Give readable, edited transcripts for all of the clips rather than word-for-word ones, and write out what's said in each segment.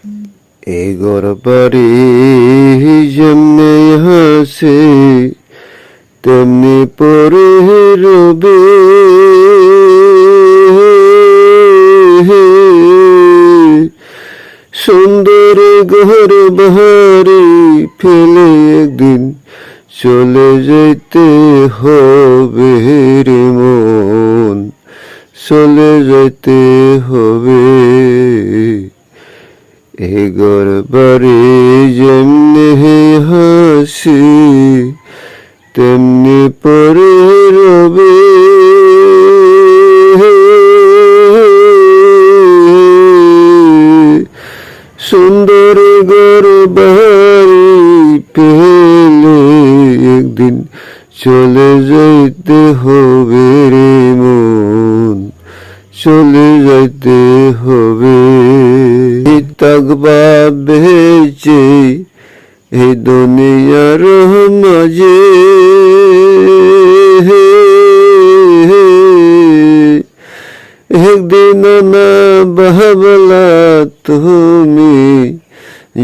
এ ঘর বাড়ি যেমনি হাসে তেমনি পরে রবে, সুন্দর ঘর বাড়ি ফেলে একদিন চলে যেতে হবে রে মন, চলে যেতে হবে। এ ঘর বাড়ি যেমনি হাসি তেমনি পরে রবে, সুন্দর ঘর বাড়ি পেলে একদিন চলে যেতে হবে রে মন, চলে যেতে হবে। থাকবা বেঁচে এই দুনিয়ার মাঝে, একদিন না ভাবলা তুমি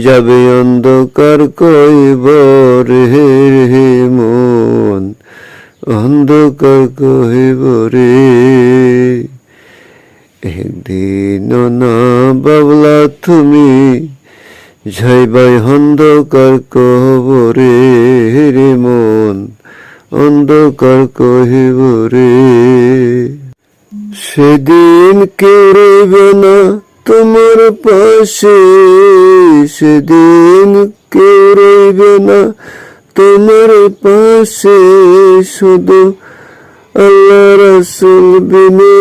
যাবে অন্ধকার কইবরে রে মন, অন্ধকার কইবরে। একদিন না ভাবলা তুমি যাইবাই অন্ধকার কবরে রে মন, অন্ধকার কহিবরে। সেদিন কেউ রইবে না তোমার পাশে, সেদিন কেউ রইবে না তোমার পাশে, শুধু আল্লাহ রাসূল বিনে।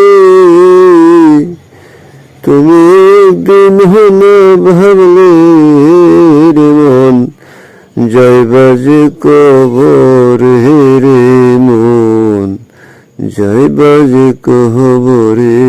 তুমি একদিন হলো ভাবলে রে মন, যাইবা যে কবরে রে মন, যাইবা যে কবরে।